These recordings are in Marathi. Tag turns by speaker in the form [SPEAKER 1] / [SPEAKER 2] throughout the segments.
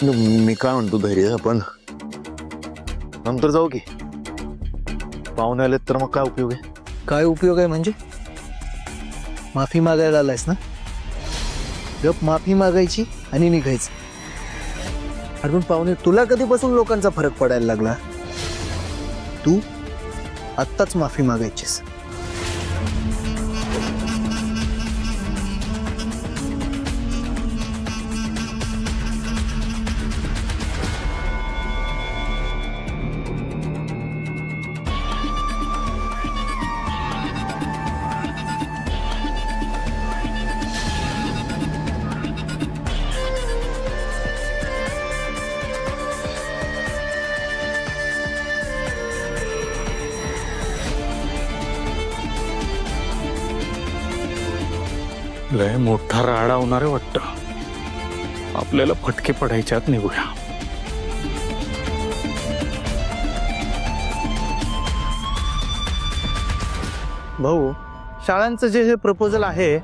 [SPEAKER 1] मी काय म्हणतो धैर्य, आपण नंतर जाऊ की? पाहुणे आलेत तर मग काय उपयोग आहे?
[SPEAKER 2] काय उपयोग आहे म्हणजे? माफी मागायला आलायस ना? गप माफी मागायची आणि निघायचं. अरे पण पाहुणे, तुला कधीपासून लोकांचा फरक पडायला लागला? तू आत्ताच माफी मागायचीस.
[SPEAKER 3] लय मोठा राडा होणार आहे वाटतं. आपल्याला फटके पडायच्यात, निघूया.
[SPEAKER 2] भाऊ, शाळांचं जे प्रपोजल आहे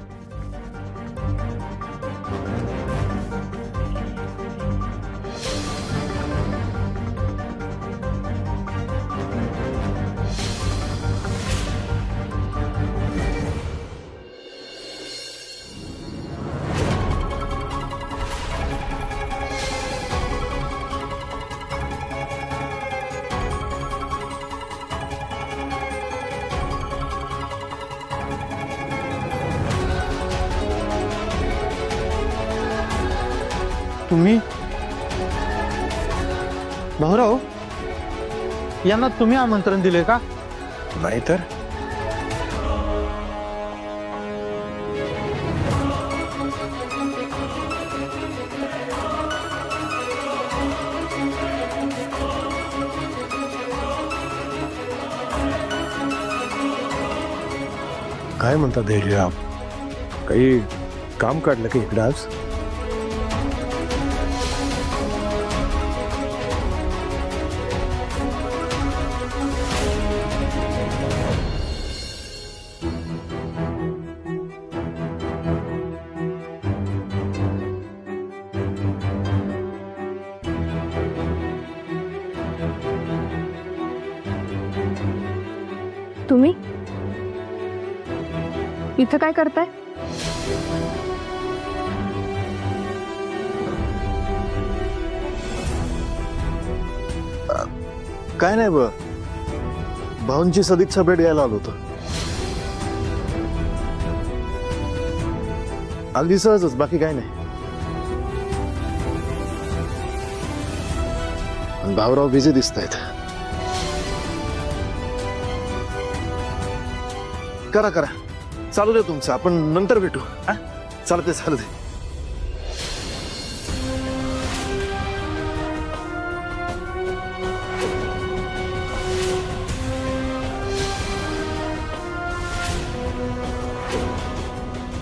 [SPEAKER 2] तुम्ही भाऊराव यांना तुम्ही आमंत्रण दिले का?
[SPEAKER 3] नाही तर
[SPEAKER 4] काय म्हणता धैर्य, काही काम काढलं का इकडे आज?
[SPEAKER 5] तुम्ही इथं काय करताय?
[SPEAKER 1] काय नाही बघ, भाऊंची सदिच्छा भेट घ्यायला आलो होतो. अगदी सहजच, बाकी काय नाही. भाऊराव बिझी दिसत आहेत. करा करा, चालू दे तुमचं, आपण नंतर भेटू. हा, चालते चालते.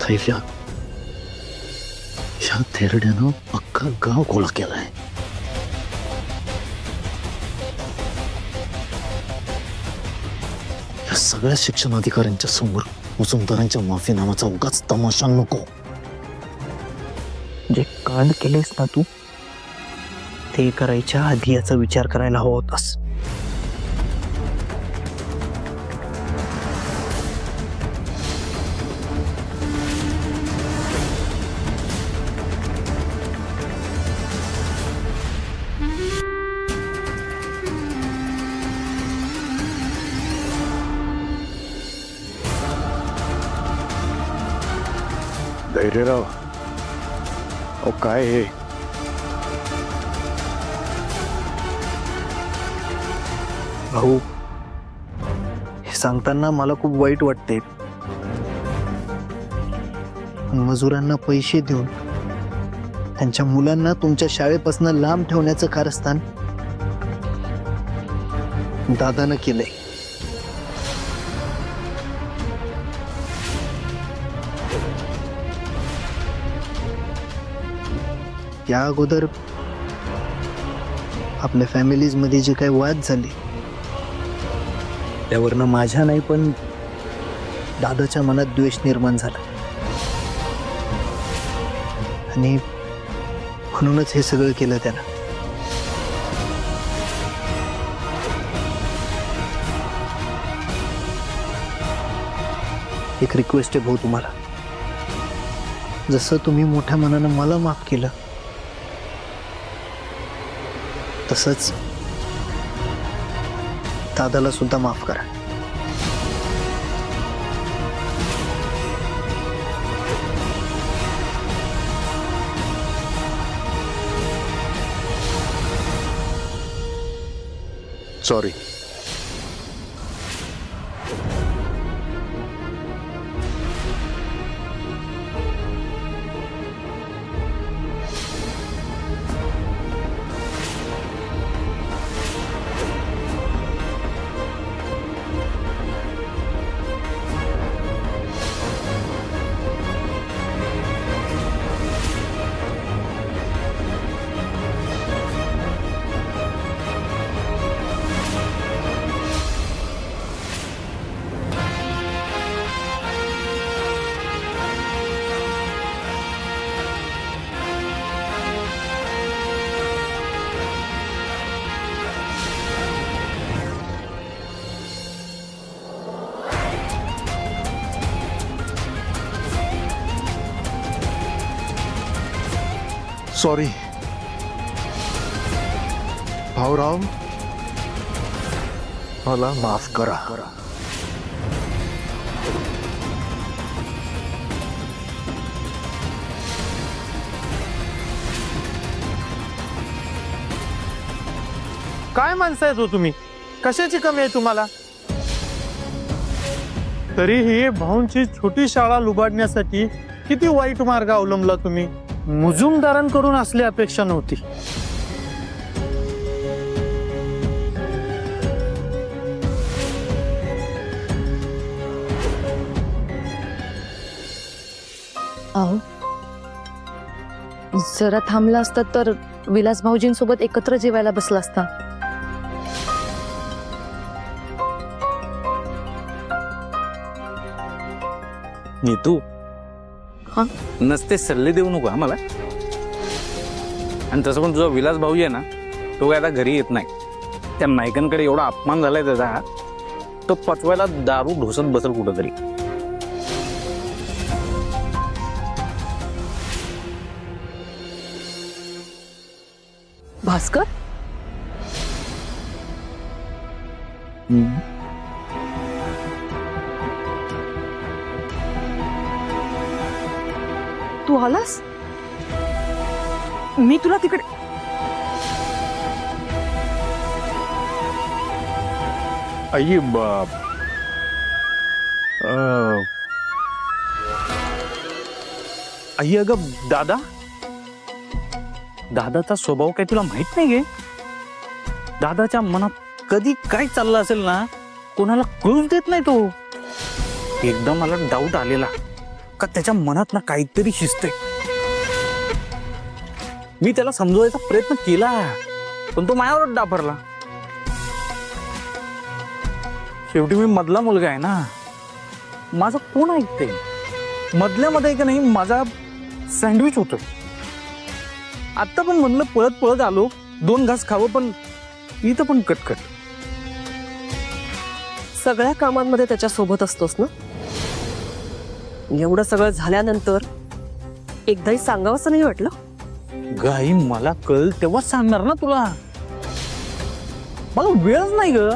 [SPEAKER 1] धैर्य, या थेरड्यानं अख्खा गाव गोळा केलाय. या सगळ्या शिक्षण अधिकाऱ्यांच्या समोर वसुंधरांच्या माफीनामाचा उगाच तमाशा नको.
[SPEAKER 2] जे कांड केलेस ना तू, ते करायच्या आधी याचा विचार करायला हवा होतास.
[SPEAKER 4] धैर्यराव, अहो काय हे?
[SPEAKER 2] भाऊ, हे सांगताना मला खूप वाईट वाटते. मजुरांना पैसे देऊन त्यांच्या मुलांना तुमच्या शाळेपासून लांब ठेवण्याचं कारस्थान दादानं केलंय. या अगोदर आपल्या फॅमिलीज मध्ये जे काही वाद झाले त्यावरनं माझ्या नाही पण दादाच्या मनात द्वेष निर्माण झाला आणि म्हणूनच हे सगळं केलं त्यानं. एक रिक्वेस्ट आहे भाऊ तुम्हाला, जसं तुम्ही मोठ्या मनानं मला माफ केलं तसंच दादाला सुद्धा माफ करा.
[SPEAKER 1] सॉरी. सॉरी भाऊराव, मला माफ करा.
[SPEAKER 3] काय माणसं आहेत हो तुम्ही? कशाची कमी आहे तुम्हाला? तरीही भाऊंची छोटी शाळा लुबाडण्यासाठी किती वाईट मार्ग अवलंबला तुम्ही. मुजुमदारांकडून असली अपेक्षा नव्हती.
[SPEAKER 5] अहो, जरा थांबला असता तर विलास भाऊजींसोबत एकत्र जेवायला बसला असता.
[SPEAKER 6] नीतू,
[SPEAKER 5] हा?
[SPEAKER 6] नसते सल्ले देऊ नको आम्हाला. आणि तसं पण तुझा विलास भाऊ आहे ना, तो काय आता घरी येत नाही. त्या नायकांकडे एवढा अपमान झालाय त्याचा, तो पचवायला दारू ढोसत बसल कुठंतरी.
[SPEAKER 5] भास्कर, तू आलास? मी तुला तिकडे
[SPEAKER 3] आई बाप.
[SPEAKER 6] आई, अगं दादा, दादाचा स्वभाव काय तुला माहित नाही गे? दादाच्या मनात कधी काय चाललं असेल ना, कोणाला कळून देत नाही तो. एकदा मला डाऊट आलेला का त्याच्या मनात ना काहीतरी शिजतंय. मी त्याला समजवायचा प्रयत्न केला, पण तो माझ्यावरच डाफरला. शेवटी मी मधला मुलगा आहे ना, माझं कोण ऐकते? मधल्यामध्ये का नाही माझा सँडविच होतोय. आता पण म्हणलं पळत पळत आलो, 2 घास खावं, पण इथं पण कटकट.
[SPEAKER 7] सगळ्या कामांमध्ये त्याच्या सोबत असतोस ना. एवढं सगळं झाल्यानंतर एकदाही सांगावंसं नाही वाटलं?
[SPEAKER 6] गाई, मला कळ तेव्हाच सांगणार ना तुला. मला वेळच नाही ग.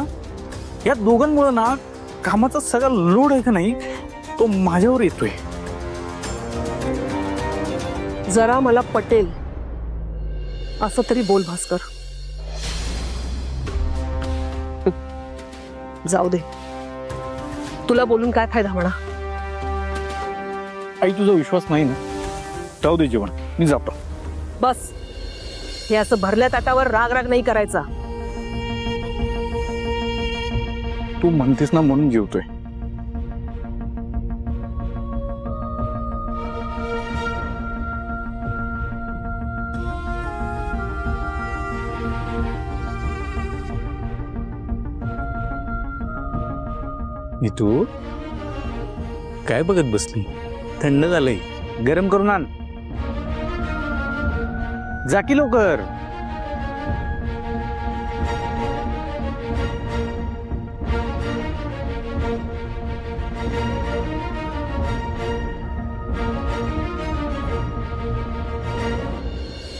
[SPEAKER 6] या दोघांमुळे ना कामाचा सगळा लोड आहे का नाही, तो माझ्यावर येतोय.
[SPEAKER 7] जरा मला पटेल असं तरी बोल भास्कर. जाऊ दे, तुला बोलून काय फायदा म्हणा.
[SPEAKER 6] आई, तुझा विश्वास नाही ना, जाऊ दे जेवण, मी जातो.
[SPEAKER 7] बस, हे असं भरल्या ताटावर राग राग नाही करायचा.
[SPEAKER 6] तू म्हणतेस ना म्हणून जेवतोय. तू काय बघत बसली? थंड झालंय, गरम करून आण. जा की लवकर.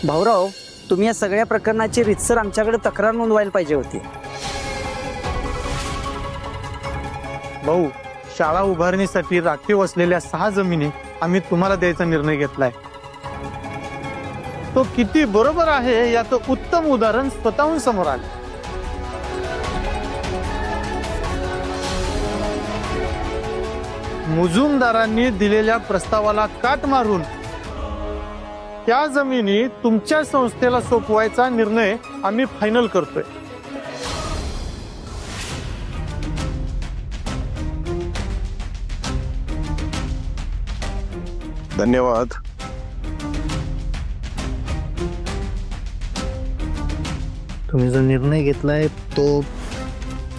[SPEAKER 8] भाऊराव, तुम्ही या सगळ्या प्रकरणाची रितसर आमच्याकडे तक्रार नोंदवायला पाहिजे होती.
[SPEAKER 3] भाऊ, शाळा उभारणीसाठी राखीव असलेल्या 6 जमिनी आम्ही तुम्हाला द्यायचा निर्णय घेतलाय. तो किती बरोबर आहे याचं उत्तम उदाहरण स्वतःहून समोर आलं. मुजुमदारांनी दिलेल्या प्रस्तावाला काट मारून त्या जमिनी तुमच्या संस्थेला सोपवायचा निर्णय आम्ही फायनल करतोय.
[SPEAKER 4] धन्यवाद.
[SPEAKER 2] तुम्ही जो निर्णय घेतलाय तो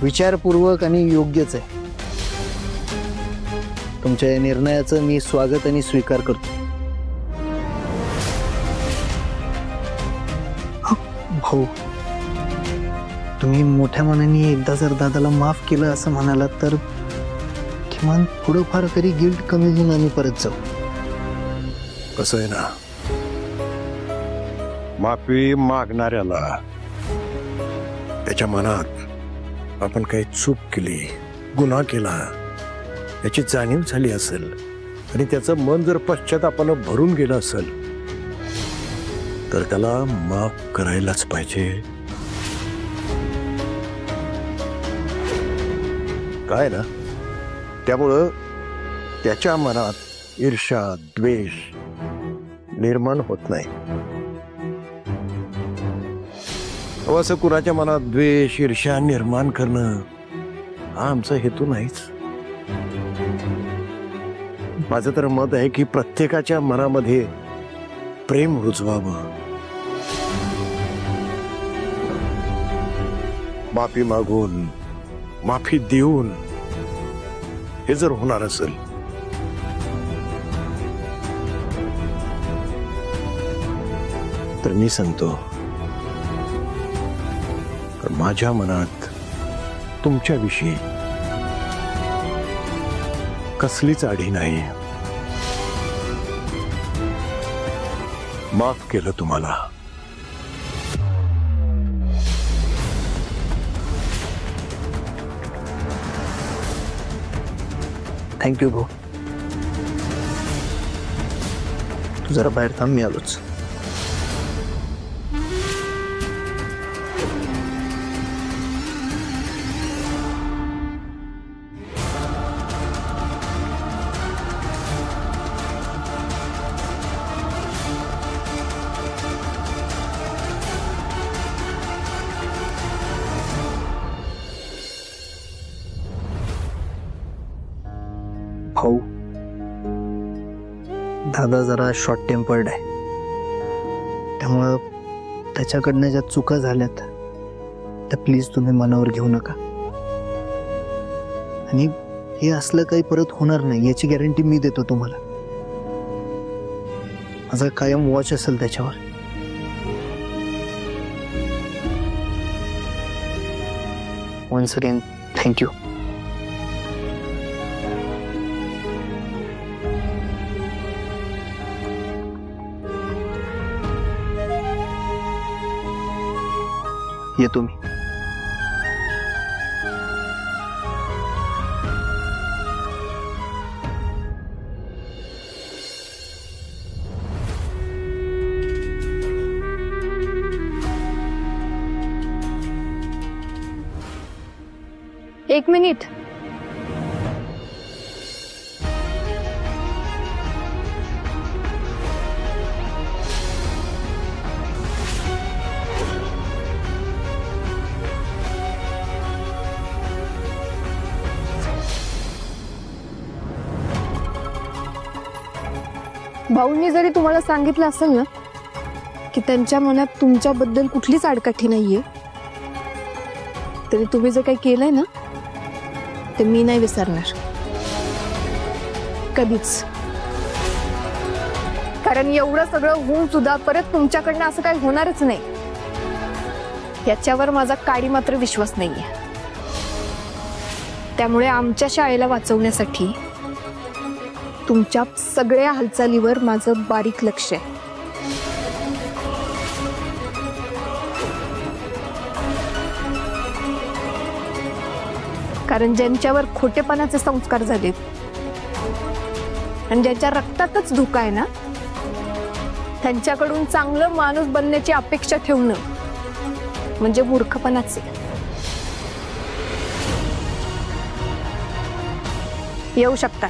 [SPEAKER 2] विचारपूर्वक आणि योग्यच आहे. तुमच्या या निर्णयाचं मी स्वागत आणि स्वीकार करतो. भाऊ, तुम्ही मोठ्या मनाने एकदा जर दादाला माफ केलं असं म्हणालात तर किमान थोडंफार तरी गिल्ट कमी होऊन आम्ही परत जाऊ.
[SPEAKER 4] कसं आहे ना, माफी मागणाऱ्याला त्याच्या मनात आपण काही चूक केली, गुन्हा केला याची जाणीव झाली असेल आणि त्याचं मन जर पश्चातापानं भरून गेलं असेल तर त्याला माफ करायलाच पाहिजे. काय ना, त्यामुळं त्याच्या मनात ईर्ष्या, द्वेष निर्माण होत नाही. असं कुणाच्या मनात द्वेष, ईर्ष्या निर्माण करणं हा आमचा हेतू नाहीच. माझं तर मत आहे की प्रत्येकाच्या मनामध्ये प्रेम रुजवावं. माफी मागून, माफी देऊन हे जर होणार असेल तर मी सांगतो, तर माझ्या मनात तुमच्याविषयी कसलीच आढी नाही. माफ केलं तुम्हाला.
[SPEAKER 2] थँक्यू भाऊ. तू जरा बाहेर थांब, मी आलोच. भाऊ, दादा जरा शॉर्ट टेम्पर्ड आहे, त्यामुळं त्याच्याकडनं ज्या चुका झाल्यात त्या प्लीज तुम्ही मनावर घेऊ नका. आणि हे असलं काही परत होणार नाही याची गॅरंटी मी देतो तुम्हाला. माझा कायम वॉच असेल त्याच्यावर. Once again thank you. येतो मी.
[SPEAKER 5] एक मिनिट. भाऊंनी जरी तुम्हाला सांगितलं असेल ना की त्यांच्या मनात तुमच्याबद्दल कुठलीच आडकाठी नाहीये, तरी तुम्ही जे काही केलंय ना ते मी नाही विसरणार कधीच. कारण एवढं सगळं होऊन सुद्धा परत तुमच्याकडनं असं काही होणारच नाही याच्यावर माझा काडी मात्र विश्वास नाहीये. त्यामुळे आमच्या शाळेला वाचवण्यासाठी तुमच्या सगळ्या हालचालीवर माझं बारीक लक्ष आहे. कारण ज्यांच्यावर खोटेपणाचे संस्कार झालेत आणि ज्यांच्या रक्तातच धोका आहे ना, त्यांच्याकडून चांगलं माणूस बनण्याची अपेक्षा ठेवणं म्हणजे मूर्खपणाच आहे. येऊ शकता.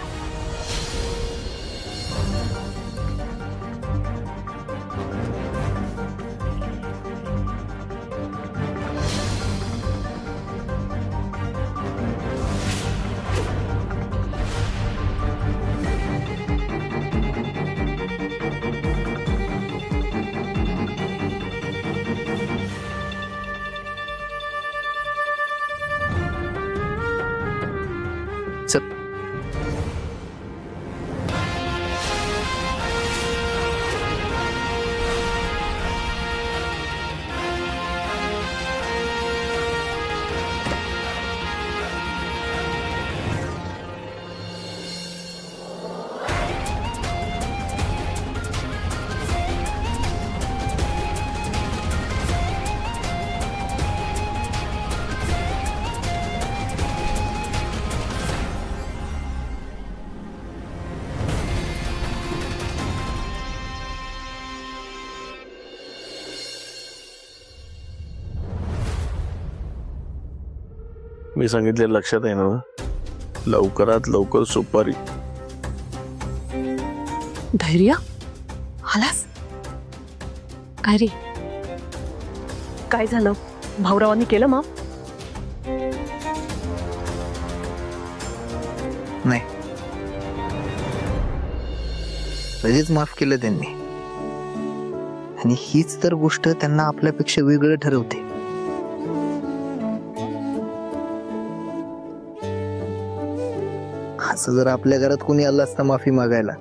[SPEAKER 4] मी सांगितले लक्षात आहे ना? लवकरात लवकर सुपारी.
[SPEAKER 7] धैर्य आलास? काय रे, काय झालं? भाऊरावांनी केलं माफ?
[SPEAKER 2] नाही, लगेच माफ केलं त्यांनी. आणि हीच तर गोष्ट त्यांना आपल्यापेक्षा वेगळं ठरवते. असं जर आपल्या घरात कोणी आलं असतं माफी मागायला,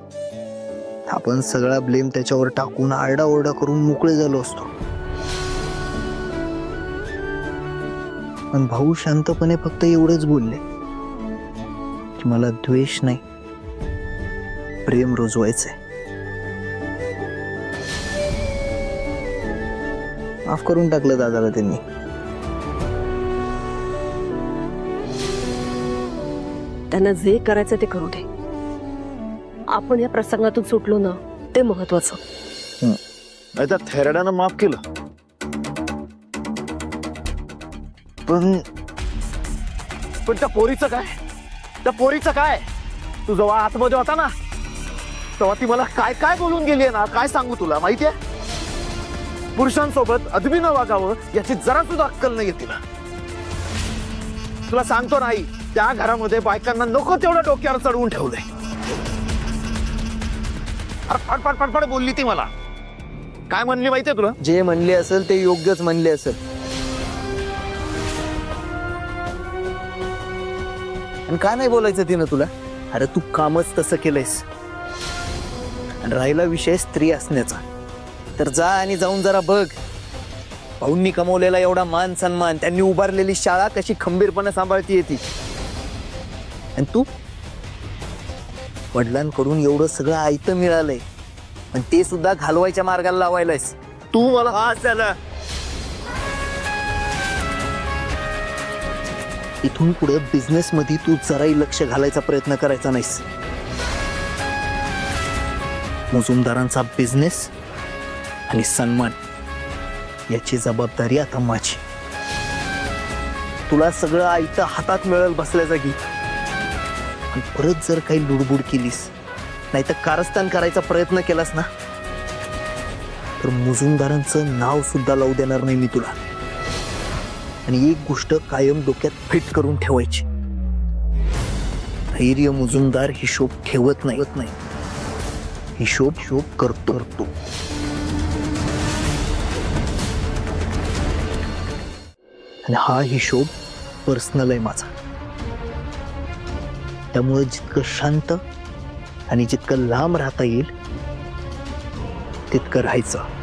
[SPEAKER 2] आपण सगळा ब्लेम त्याच्यावर टाकून आरडाओरडा करून मोकळे झालो असतो. पण भाऊ शांतपणे फक्त एवढंच बोलले की मला द्वेष नाही, प्रेम रुजवायचंय. माफ करून टाकलं दादाला त्यांनी.
[SPEAKER 7] त्यांना जे करायचं ते करू दे. आपण या प्रसंगातून सुटलो ना, ते महत्वाचं.
[SPEAKER 1] नाही, त्या थेरड्यानं माफ केलं, पण त्या पोरीचं काय? त्या पोरीचं काय? तू जेव्हा आतमध्ये होता ना, तेव्हा ती मला काय काय बोलून गेली ना, काय सांगू तुला माहितीये? पुरुषांसोबत अदबीनं वागावं याची जरा सुद्धा अक्कल नाही तिला. तुला सांगतो नाही, त्या घरामध्ये बायकांना नको तेवढं डोक्यावर चढवून ठेवलंय. अरे फटफट फटफट बोलली ती मला. काय म्हणली माहितीये तुला?
[SPEAKER 2] जे म्हणले असेल ते योग्यच म्हणले असेल. आणि काय नाही बोलायचं तिनं तुला? अरे तू कामच तसं केलंयस. आणि राहिला विषय स्त्री असण्याचा, तर जा आणि जाऊन जरा बघ भाऊंनी कमवलेला एवढा मान सन्मान, त्यांनी उभारलेली शाळा कशी खंबीरपणे सांभाळती येते. आणि तू वडिलांकडून एवढं सगळं आयतं मिळालंय, पण ते सुद्धा घालवायच्या मार्गाला लावायलायस.
[SPEAKER 1] तू मला हा झाला.
[SPEAKER 2] इथून पुढे बिझनेस मध्ये तू जराही लक्ष घालायचा प्रयत्न करायचा नाहीस. मुजुमदारांचा बिझनेस आणि सन्मान याची जबाबदारी आता माझी. तुला सगळं आयतं हातात मिळेल बसल्या जागी. आणि परत जर काही लुडबुड केलीस, नाही तर कारस्थान करायचा प्रयत्न केलास ना, तर मुजुमदारांचं नाव सुद्धा लावू देणार नाही मी तुला. आणि एक गोष्ट कायम डोक्यात फिट करून ठेवायची, धैर्य मुजुमदार हिशोब ठेवत नाही, हिशोब करतो. आणि हा हिशोब पर्सनल आहे माझा. त्यामुळे जितकं शांत आणि जितकं लांब राहता येईल तितकं राहायचं.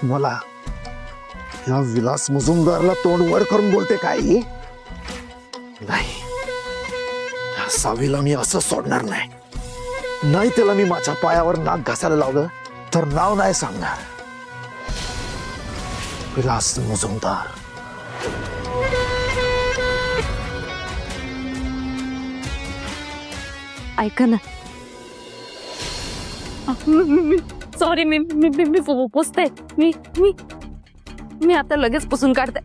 [SPEAKER 4] मला या विलास मुजुमदारला तोंड वर करून बोलते काय ही? नाही, या सावीला मी असं सोडणार नाही. नाही त्याला मी माझ्या पायावर नाक घासायला लावलं तर नाव नाही सांगणार. विलास मुजुमदार.
[SPEAKER 7] ऐका ना, सॉरी, मी मी मी मी पोचते. मी मी मी आता लगेच पुसून काढते.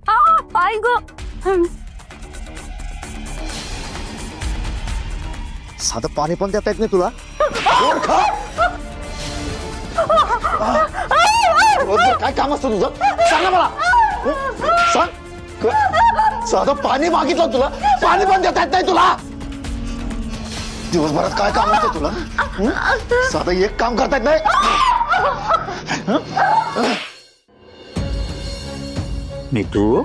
[SPEAKER 7] आई ग,
[SPEAKER 2] साधं पाणी पण देता येत नाही तुला?
[SPEAKER 1] काय काम असतं तुझं? सांग ना मला. सांग. साधं पाणी मागितलं तुला, पाणी पण देता येत नाही तुला. दिवसभरात काय काम असतं तुला? साधं एक काम करता येत नाही.
[SPEAKER 6] Neetu,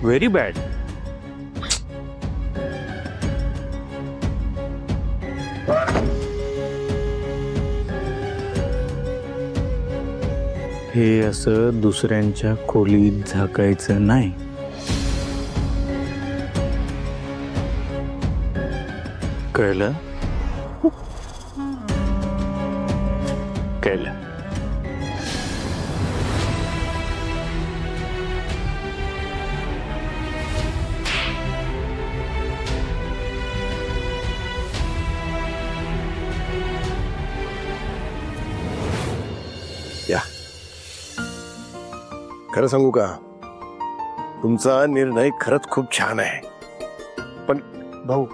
[SPEAKER 6] very bad. हे असं दुसऱ्यांच्या खोलीत झाकायचं नाही. कळलं? कळलं.
[SPEAKER 4] या, खरं सांगू का, तुमचा निर्णय खरंच खूप छान आहे. पण
[SPEAKER 3] भाऊ,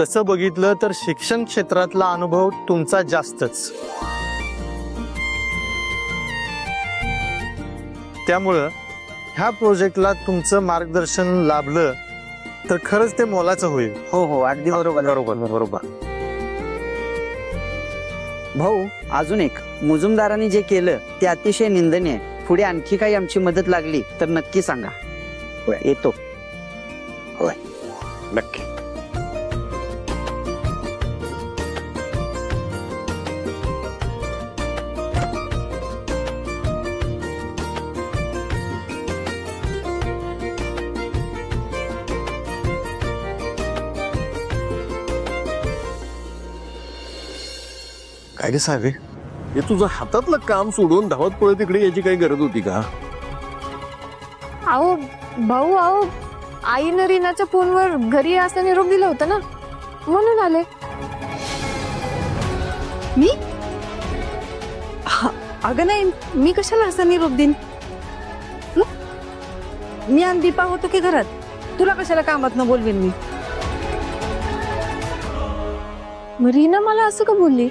[SPEAKER 3] तसं बघितलं तर शिक्षण क्षेत्रातला अनुभव तुमचा जास्तच. त्यामुळं ह्या प्रोजेक्टला तुमचं मार्गदर्शन लाभलं तर खरंच ते मोलाचं होईल.
[SPEAKER 8] हो हो, अगदी बरोबर.
[SPEAKER 3] बरोबर बरोबर.
[SPEAKER 8] भाऊ, अजून एक, मुजुमदारांनी जे केलं ते अतिशय निंदनीय आहे. पुढे आणखी काही आमची मदत लागली तर नक्की सांगा. येतो.
[SPEAKER 4] होय, नक्की. काय गे साहेब, हे तुझं हातातलं काम सोडून धावत पळत इकडे याची काही गरज होती का?
[SPEAKER 5] अहो भाऊ, अहो आईनं रीनाच्या फोनवर घरी असं निरोप दिला होता ना, म्हणून आले.
[SPEAKER 7] मी अगं नाही, मी कशाला असं निरोप देईन? मी आणि दीपा होतो की घरात, तुला कशाला कामात न बोलवेन मी?
[SPEAKER 5] रीना मला असं का बोलली?